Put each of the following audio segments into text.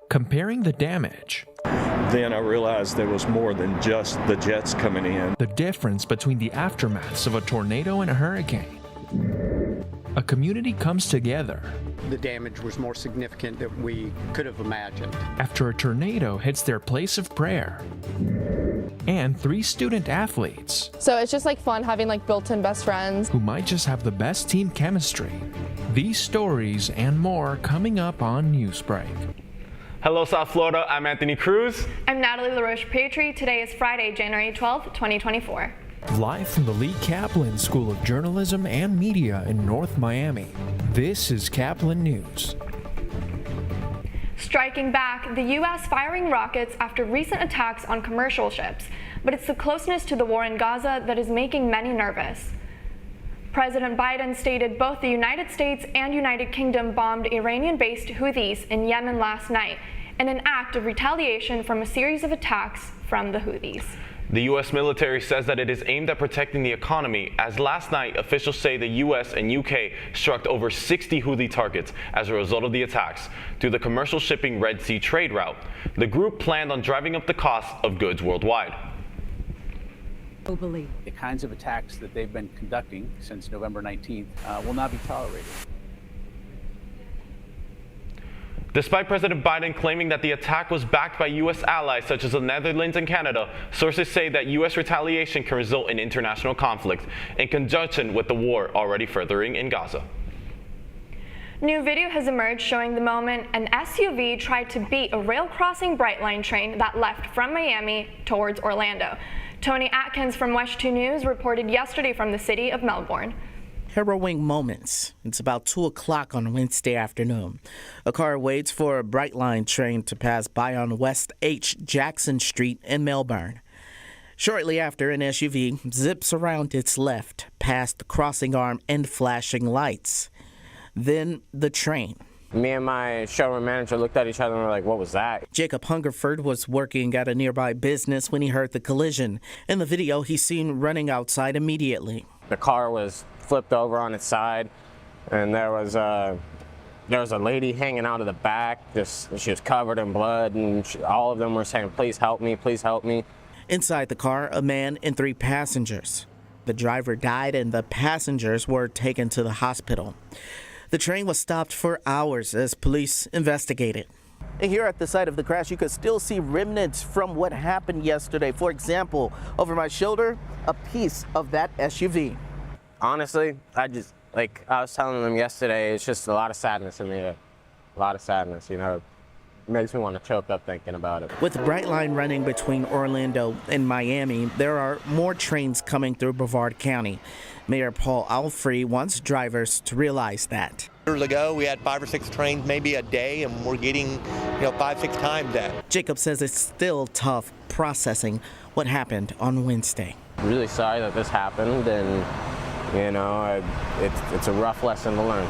Comparing the damage. Then I realized there was more than just the jets coming in. The difference between the aftermaths of a tornado and a hurricane. A community comes together. The damage was more significant than we could have imagined. After a tornado hits their place of prayer. And 3 student athletes. So it's just like fun having like built-in best friends. Who might just have the best team chemistry. These stories and more coming up on Newsbreak. Hello, South Florida. I'm Anthony Cruz. I'm Natalie LaRoche-Petrie. Today is Friday, January 12th, 2024. Live from the Lee Caplin School of Journalism and Media in North Miami, this is Caplin News. Striking back, the U.S. firing rockets after recent attacks on commercial ships, but it's the closeness to the war in Gaza that is making many nervous. President Biden stated both the United States and United Kingdom bombed Iranian-based Houthis in Yemen last night in an act of retaliation from a series of attacks from the Houthis. The U.S. military says that it is aimed at protecting the economy, as last night officials say the U.S. and U.K. struck over 60 Houthi targets as a result of the attacks through the commercial shipping Red Sea trade route. The group planned on driving up the cost of goods worldwide. The kinds of attacks that they've been conducting since November 19th will not be tolerated. Despite President Biden claiming that the attack was backed by U.S. allies such as the Netherlands and Canada, sources say that U.S. retaliation can result in international conflict in conjunction with the war already furthering in Gaza. New video has emerged showing the moment an SUV tried to beat a rail-crossing Brightline train that left from Miami towards Orlando. Tony Atkins from West 2 News reported yesterday from the city of Melbourne. Harrowing moments. It's about 2 o'clock on Wednesday afternoon. A car waits for a Brightline train to pass by on West H. Jackson Street in Melbourne. Shortly after, an SUV zips around its left, past the crossing arm and flashing lights. Then the train. Me and my showroom manager looked at each other and were like, what was that? Jacob Hungerford was working at a nearby business when he heard the collision. In the video, he's seen running outside immediately. The car was flipped over on its side, and there was a lady hanging out of the back. She was covered in blood, and all of them were saying, please help me, please help me. Inside the car, a man and 3 passengers. The driver died and the passengers were taken to the hospital. The train was stopped for hours as police investigated. And here at the site of the crash, you could still see remnants from what happened yesterday. For example, over my shoulder, a piece of that SUV. Honestly, I was telling them yesterday, it's just a lot of sadness in the air. A lot of sadness, you know. It makes me want to choke up thinking about it. With Brightline running between Orlando and Miami, there are more trains coming through Brevard County. Mayor Paul Alfrey wants drivers to realize that. Years ago, we had 5 or 6 trains maybe a day, and we're getting 5, 6 times that. Jacob says it's still tough processing what happened on Wednesday. I'm really sorry that this happened, and it's a rough lesson to learn.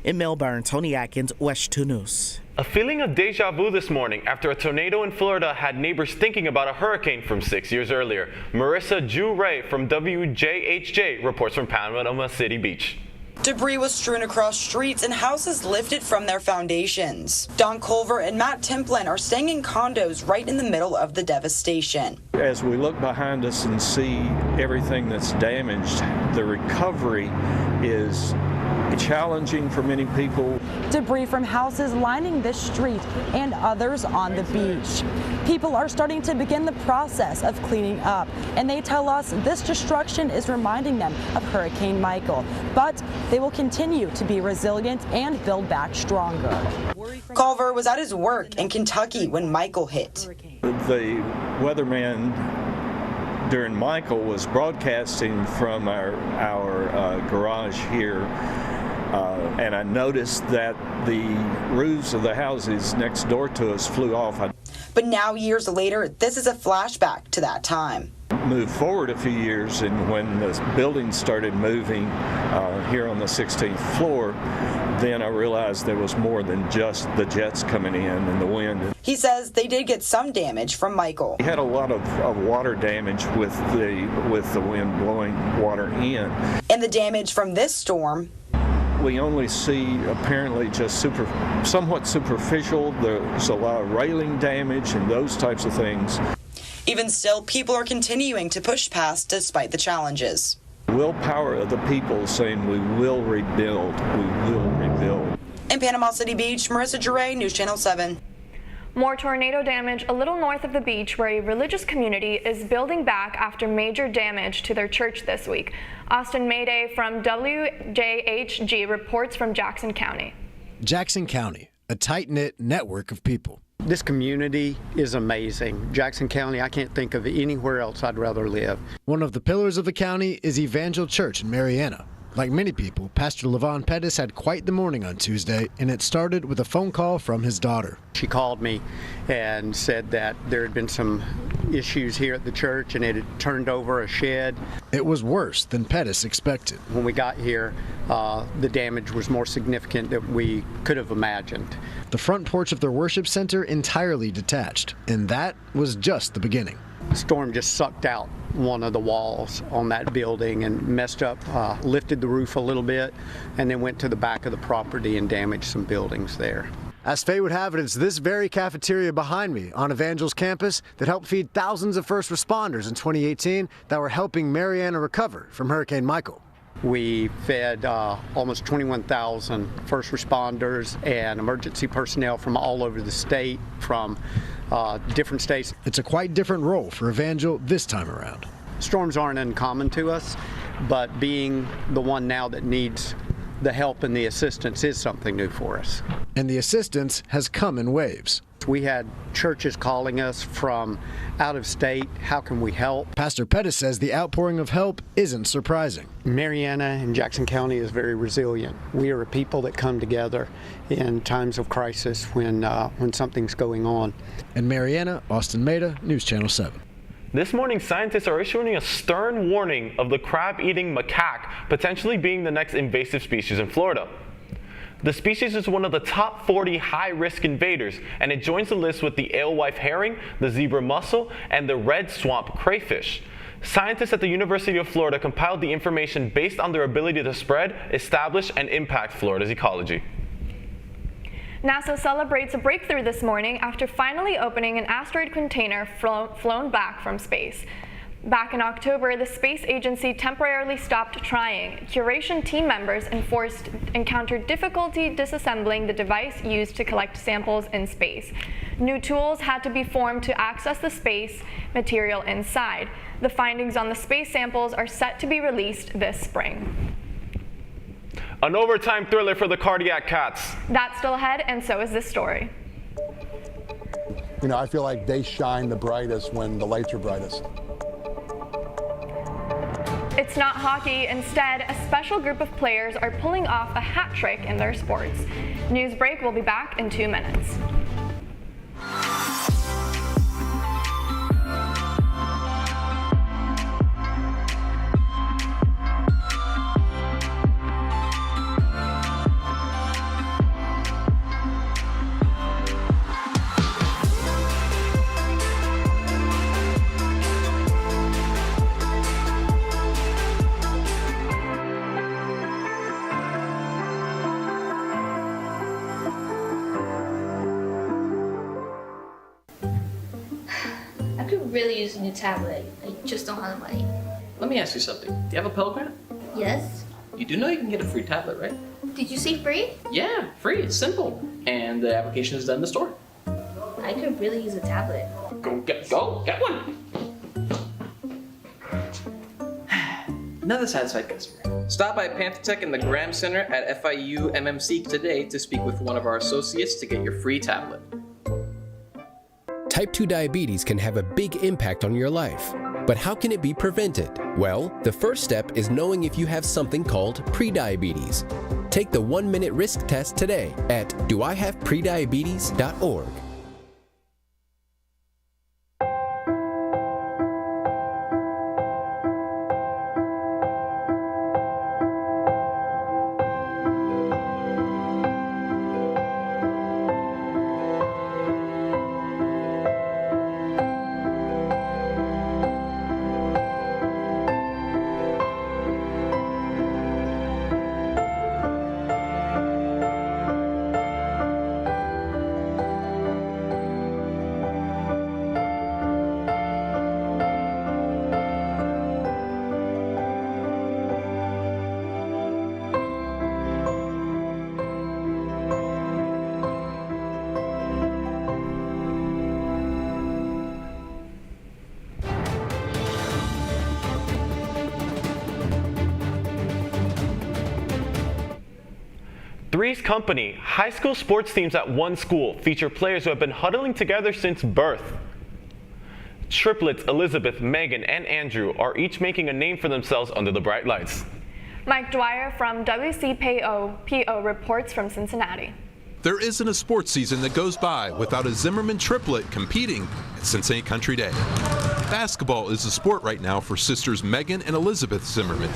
In Melbourne, Tony Atkins, West 2 News. A feeling of deja vu this morning after a tornado in Florida had neighbors thinking about a hurricane from 6 years earlier. Marissa Ju-Ray from WJHJ reports from Panama City Beach. Debris was strewn across streets and houses lifted from their foundations. Don Culver and Matt Templin are staying in condos right in the middle of the devastation. As we look behind us and see everything that's damaged, the recovery is challenging for many people. Debris from houses lining this street and others on the beach. People are starting to begin the process of cleaning up, and they tell us this destruction is reminding them of Hurricane Michael, but they will continue to be resilient and build back stronger. Culver was at his work in Kentucky when Michael hit. The weatherman during Michael was broadcasting from our garage here, and I noticed that the roofs of the houses next door to us flew off. But now, years later, this is a flashback to that time. Moved forward a few years, and when the building started moving here on the 16th floor, then I realized there was more than just the jets coming in and the wind. He says they did get some damage from Michael. We had a lot of water damage with the wind blowing water in. And the damage from this storm we only see apparently just somewhat superficial. There's a lot of railing damage and those types of things. Even still, people are continuing to push past despite the challenges. Willpower of the people saying we will rebuild, we will rebuild. In Panama City Beach, Marissa Duray, News Channel 7. More tornado damage a little north of the beach, where a religious community is building back after major damage to their church this week. Austin Mayday from WJHG reports from Jackson County. Jackson County, a tight-knit network of people. This community is amazing. Jackson County, I can't think of anywhere else I'd rather live. One of the pillars of the county is Evangel Church in Marianna. Like many people, Pastor Levon Pettis had quite the morning on Tuesday, and it started with a phone call from his daughter. She called me and said that there had been some issues here at the church and it had turned over a shed. It was worse than Pettis expected. When we got here, the damage was more significant than we could have imagined. The front porch of their worship center entirely detached, and that was just the beginning. The storm just sucked out one of the walls on that building and messed up, lifted the roof a little bit, and then went to the back of the property and damaged some buildings there. As fate would have it, it's this very cafeteria behind me on Evangel's campus that helped feed thousands of first responders in 2018 that were helping Marianna recover from Hurricane Michael. We fed almost 21,000 first responders and emergency personnel from all over the state, from different states. It's a quite different role for Evangel this time around. Storms aren't uncommon to us, but being the one now that needs the help and the assistance is something new for us. And the assistance has come in waves. We had churches calling us from out of state. How can we help? Pastor Pettis says the outpouring of help isn't surprising. Marianna and Jackson County is very resilient. We are a people that come together in times of crisis when something's going on. In Marianna, Austin Maida, News Channel 7. This morning, scientists are issuing a stern warning of the crab-eating macaque potentially being the next invasive species in Florida. The species is one of the top 40 high-risk invaders, and it joins the list with the alewife herring, the zebra mussel, and the red swamp crayfish. Scientists at the University of Florida compiled the information based on their ability to spread, establish, and impact Florida's ecology. NASA celebrates a breakthrough this morning after finally opening an asteroid container flown back from space. Back in October, the space agency temporarily stopped trying. Curation team members encountered difficulty disassembling the device used to collect samples in space. New tools had to be formed to access the space material inside. The findings on the space samples are set to be released this spring. An overtime thriller for the cardiac cats. That's still ahead, and so is this story. You know, I feel like they shine the brightest when the lights are brightest. It's not hockey. Instead, a special group of players are pulling off a hat trick in their sports. Newsbreak will be back in 2 minutes. Really use a new tablet. I just don't have the money. Let me ask you something. Do you have a Pell Grant? Yes. You do know you can get a free tablet, right? Did you say free? Yeah, free. It's simple. And the application is done in the store. I could really use a tablet. Go get one. Another satisfied customer. Stop by Panther in the Graham Center at FIU MMC today to speak with one of our associates to get your free tablet. Type 2 diabetes can have a big impact on your life. But how can it be prevented? Well, the first step is knowing if you have something called prediabetes. Take the 1-minute risk test today at doihaveprediabetes.org. Three's Company, high school sports teams at one school, feature players who have been huddling together since birth. Triplets Elizabeth, Megan, and Andrew are each making a name for themselves under the bright lights. Mike Dwyer from WCPO reports from Cincinnati. There isn't a sports season that goes by without a Zimmerman triplet competing at Cincinnati Country Day. Basketball is the sport right now for sisters Megan and Elizabeth Zimmerman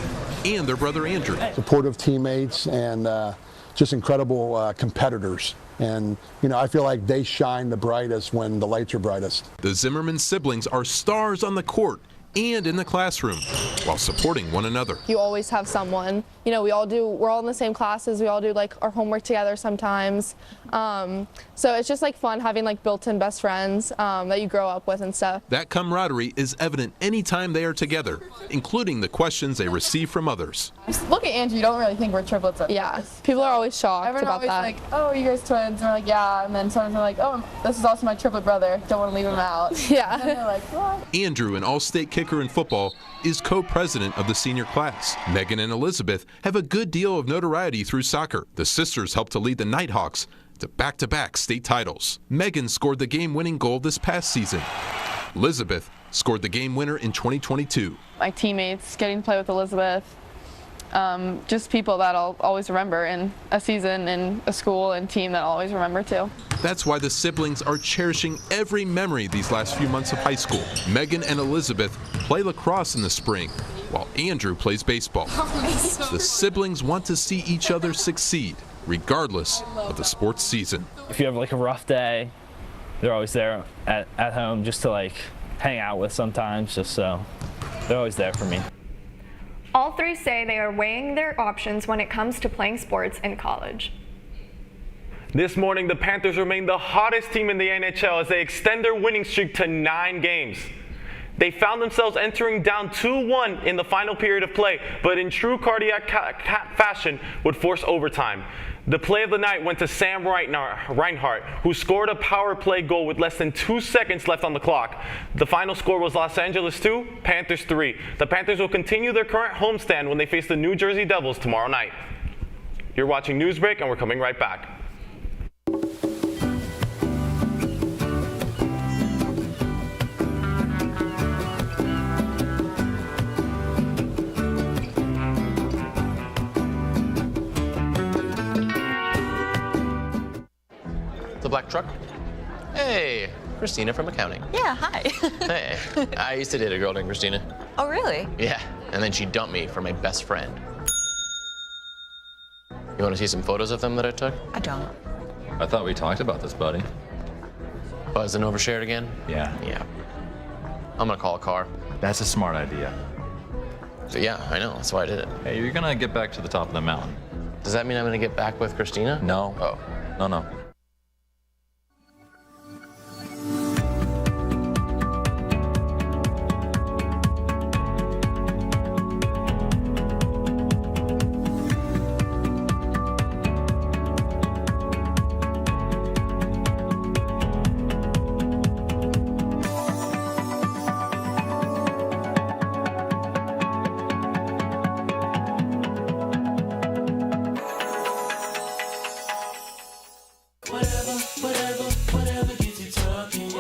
and their brother Andrew. Supportive teammates and just incredible competitors. And, you know, I feel like they shine the brightest when the lights are brightest. The Zimmerman siblings are stars on the court and in the classroom while supporting one another. You always have someone. You know, we're all in the same classes. We all do like our homework together sometimes. So it's just like fun having like built-in best friends that you grow up with and stuff. That camaraderie is evident anytime they are together, including the questions they receive from others. Look at Andrew, you don't really think we're triplets. Yeah, people are always shocked about that. Like, oh, you guys twins? And we're like, yeah. And then sometimes they're like, oh, this is also my triplet brother. Don't want to leave him out. Yeah. And they're like, what? Andrew, an all-state kicker in football, is co-president of the senior class. Megan and Elizabeth have a good deal of notoriety through soccer. The sisters helped to lead the Nighthawks to back-to-back state titles. Megan scored the game-winning goal this past season. Elizabeth scored the game winner in 2022. My teammates, getting to play with Elizabeth, just people that I'll always remember in a season, in a school, and team that I'll always remember too. That's why the siblings are cherishing every memory these last few months of high school. Megan and Elizabeth play lacrosse in the spring, while Andrew plays baseball. The siblings want to see each other succeed, regardless of the sports season. If you have like a rough day, they're always there at home just to like hang out with sometimes, just so they're always there for me. All three say they are weighing their options when it comes to playing sports in college. This morning, the Panthers remain the hottest team in the NHL as they extend their winning streak to 9 games. They found themselves entering down 2-1 in the final period of play, but in true cardiac fashion would force overtime. The play of the night went to Sam Reinhart, who scored a power play goal with less than 2 seconds left on the clock. The final score was Los Angeles 2, Panthers 3. The Panthers will continue their current homestand when they face the New Jersey Devils tomorrow night. You're watching Newsbreak, and we're coming right back. The black truck? Hey, Christina from accounting. Yeah, hi. Hey, I used to date a girl named Christina. Oh, really? Yeah, and then she dumped me for my best friend. You want to see some photos of them that I took? I don't. I thought we talked about this, buddy. Buzz and overshared again? Yeah. Yeah. I'm gonna call a car. That's a smart idea. So yeah, I know, that's why I did it. Hey, you're gonna get back to the top of the mountain. Does that mean I'm gonna get back with Christina? No. Oh. No.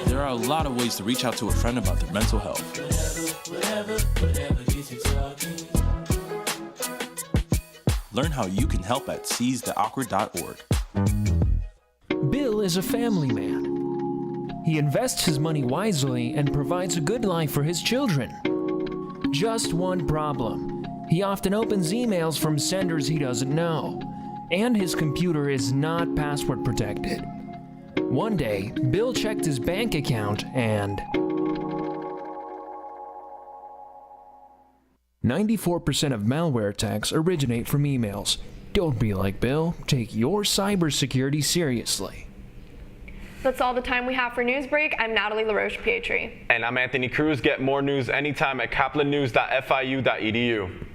There are a lot of ways to reach out to a friend about their mental health. Learn how you can help at seizetheawkward.org. Bill is a family man. He invests his money wisely and provides a good life for his children. Just one problem. He often opens emails from senders he doesn't know, and his computer is not password protected. One day, Bill checked his bank account and 94% of malware attacks originate from emails. Don't be like Bill. Take your cybersecurity seriously. That's all the time we have for Newsbreak. I'm Natalie LaRoche-Pietri. And I'm Anthony Cruz. Get more news anytime at caplinnews.fiu.edu.